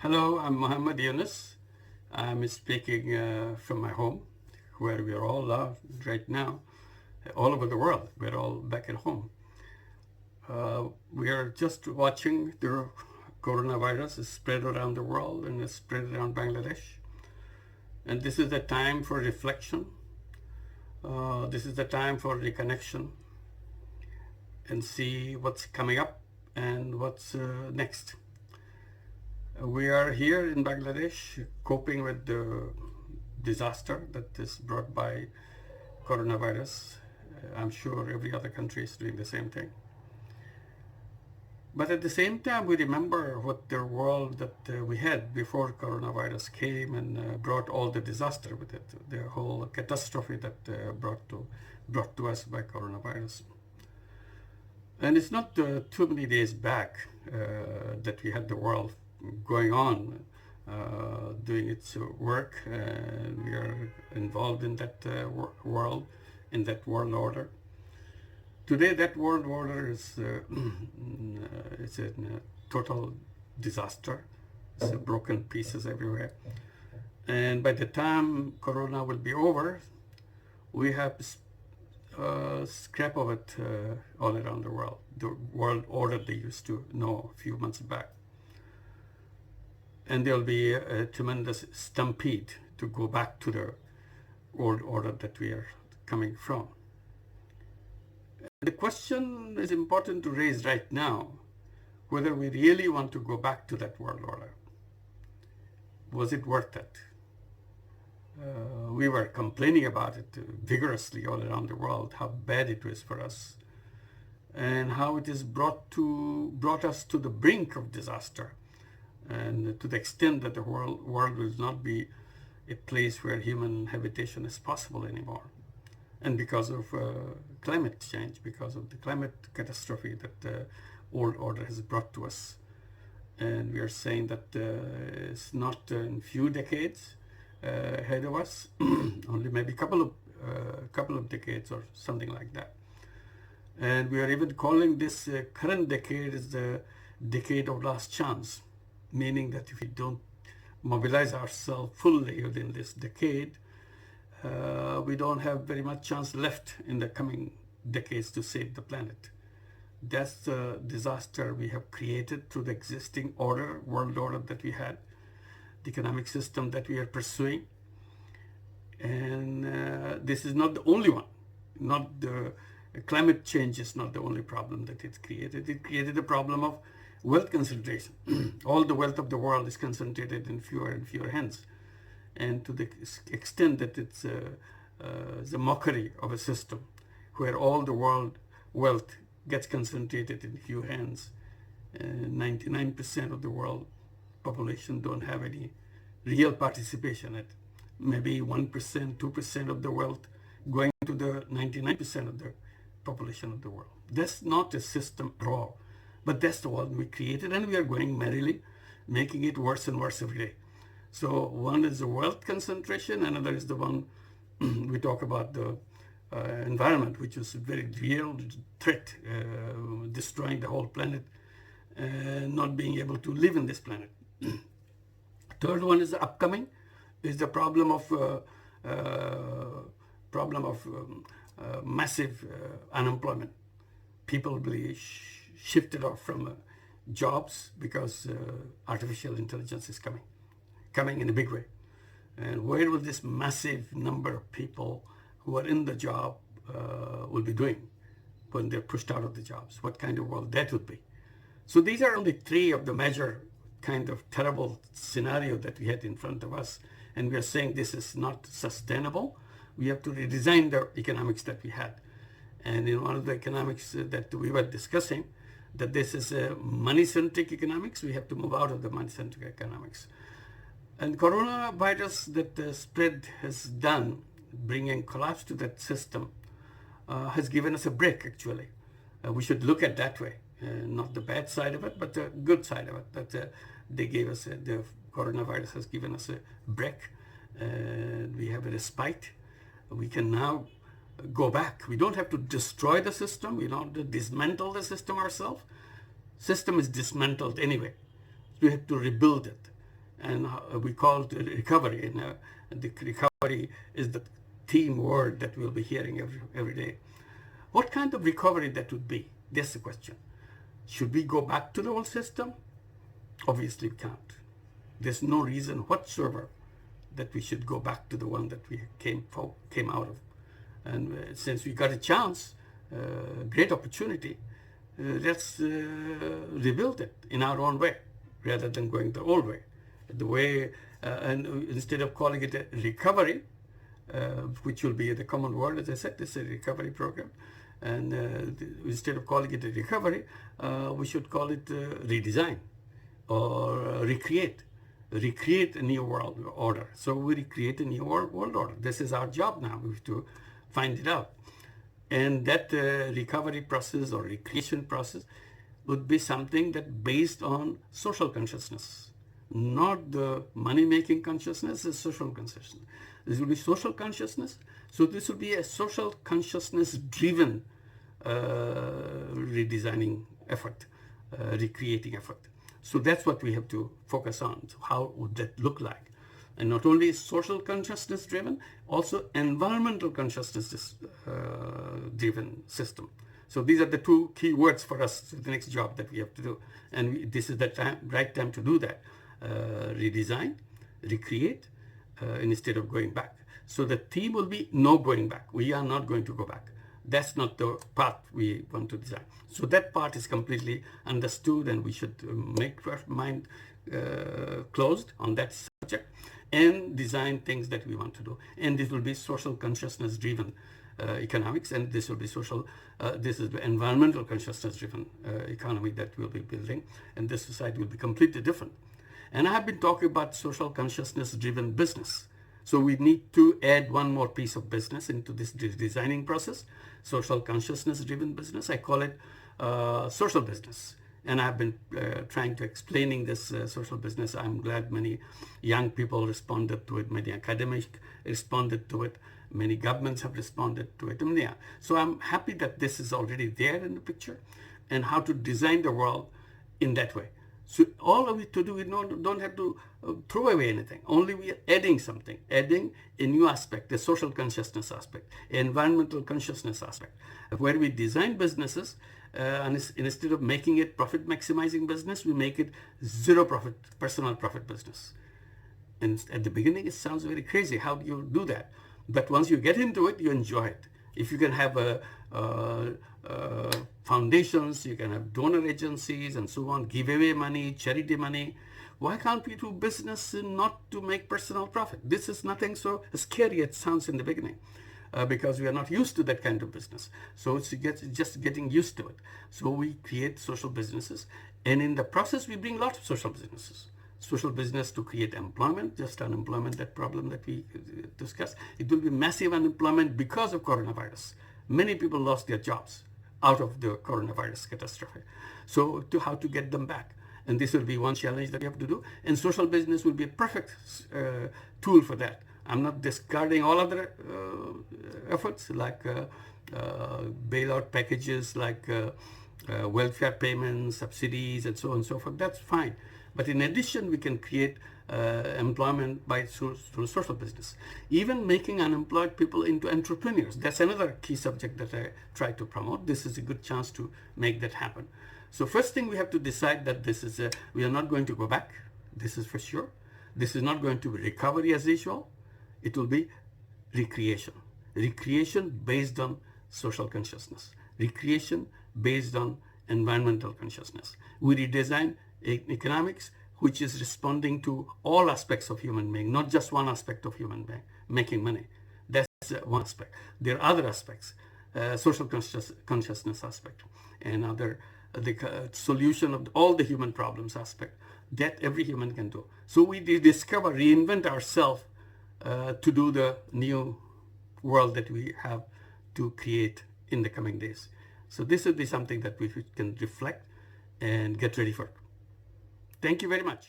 Hello, I'm Muhammad Yunus. I'm speaking from my home, where we are all right now, all over the world. We're all back at home. We are just watching the coronavirus spread around the world and spread around Bangladesh. And this is the time for reflection. This is the time for reconnection and see what's coming up and what's next. We are here in Bangladesh coping with the disaster that is brought by coronavirus. I'm sure every other country is doing the same thing. But at the same time, we remember what the world that we had before coronavirus came and brought all the disaster with it, the whole catastrophe that brought to us by coronavirus. And it's not too many days back that we had the world going on, doing its work. We are involved in that world, in that world order. Today, that world order is it's a total disaster. It's broken pieces everywhere. And by the time Corona will be over, we have scrap of it all around the world. The world order they used to know a few months back. And there'll be a tremendous stampede to go back to the old order that we are coming from. The question is important to raise right now, whether we really want to go back to that world order. Was it worth it? We were complaining about it vigorously all around the world, how bad it was for us, and how it has brought us to the brink of disaster. And to the extent that the world will not be a place where human habitation is possible anymore. And because of climate change, because of the climate catastrophe that the old order has brought to us. And we are saying that it's not in few decades ahead of us, only maybe a couple of decades or something like that. And we are even calling this current decade as the decade of last chance. Meaning that if we don't mobilize ourselves fully within this decade, we don't have very much chance left in the coming decades to save the planet. That's the disaster we have created through the existing order, world order that we had, the economic system that we are pursuing. And this is not the only one. Not the climate change is not the only problem that it's created. It created a problem of wealth concentration. All the wealth of the world is concentrated in fewer and fewer hands. And to the extent that it's a mockery of a system where all the world wealth gets concentrated in few hands. 99% of the world population don't have any real participation in it. Maybe 1%, 2% of the wealth going to the 99% of the population of the world. That's not a system at all. But that's the world we created, and we are going merrily, making it worse and worse every day. So one is the wealth concentration, another is the one we talk about the environment, which is a very real threat, destroying the whole planet, not being able to live in this planet. Third one is the upcoming, is the problem of massive unemployment. People will be shifted off from jobs because artificial intelligence is coming in a big way. And where will this massive number of people who are in the job will be doing when they're pushed out of the jobs? What kind of world that would be? So these are only three of the major kind of terrible scenario that we had in front of us. And we are saying this is not sustainable. We have to redesign the economics that we had. And in one of the economics that we were discussing, that this is a money-centric economics. We have to move out of the money-centric economics. And coronavirus that the spread has done, bringing collapse to that system, has given us a break, actually. We should look at that way, not the bad side of it, but the good side of it, that they gave us, the coronavirus has given us a break. We have a respite. We can now go back. We don't have to destroy the system. We don't have to dismantle the system ourselves. System is dismantled anyway. We have to rebuild it. and we call it recovery. And the recovery is the theme word that we'll be hearing every day. What kind of recovery that would be? That's the question. Should we go back to the old system? Obviously we can't. There's no reason whatsoever that we should go back to the one that we came out of. And since we got a chance, great opportunity, let's rebuild it in our own way rather than going the old way. The way, and instead of calling it a recovery, which will be the common word, as I said, this is a recovery program. And instead of calling it a recovery, we should call it redesign or recreate a new world order. So we recreate a new world order. This is our job now. We have to find it out. And that recovery process or recreation process would be something that based on social consciousness, not the money-making consciousness, it's social consciousness. This will be social consciousness. So this will be a social consciousness-driven redesigning effort, recreating effort. So that's what we have to focus on. So how would that look like? And not only social consciousness driven, also environmental consciousness driven system. So these are the two key words for us, the next job that we have to do. And this is the right time to do that. Redesign, recreate, instead of going back. So the theme will be no going back. We are not going to go back. That's not the path we want to design. So that part is completely understood, and we should make our mind closed on that subject and design things that we want to do. And this will be social consciousness driven economics, and this will be this is the environmental consciousness driven economy that we'll be building, and this society will be completely different. And I have been talking about social consciousness driven business. So we need to add one more piece of business into this designing process, social consciousness driven business. I call it social business. And I've been trying to explaining this social business. I'm glad many young people responded to it, many academics responded to it, many governments have responded to it. And yeah, so I'm happy that this is already there in the picture, and how to design the world in that way. So all of it to do, we don't have to throw away anything. Only we are adding something, adding a new aspect, the social consciousness aspect, environmental consciousness aspect, where we design businesses, and instead of making it profit maximizing business, we make it zero profit, personal profit business. And at the beginning, it sounds very crazy. How do you do that? But once you get into it, you enjoy it. If you can have foundations, you can have donor agencies and so on, give away money, charity money. Why can't we do business not to make personal profit? This is nothing so scary it sounds in the beginning, because we are not used to that kind of business. So it's just getting used to it. So we create social businesses, and in the process we bring lots of social businesses. Social business to create employment, just unemployment, that problem that we discussed. It will be massive unemployment because of coronavirus. Many people lost their jobs out of the coronavirus catastrophe. So how to get them back? And this will be one challenge that we have to do. And social business will be a perfect tool for that. I'm not discarding all other efforts like bailout packages, like welfare payments, subsidies, and so on and so forth. That's fine. But in addition, we can create employment through social business. Even making unemployed people into entrepreneurs. That's another key subject that I try to promote. This is a good chance to make that happen. So first thing, we have to decide that this is we are not going to go back. This is for sure. This is not going to be recovery as usual. It will be recreation. Recreation based on social consciousness. Recreation based on environmental consciousness. We redesign economics, which is responding to all aspects of human being, not just one aspect of human being, making money. That's one aspect. There are other aspects, social consciousness aspect, and the solution of all the human problems aspect that every human can do. So we discover, reinvent ourselves to do the new world that we have to create in the coming days. So this will be something that we can reflect and get ready for. Thank you very much.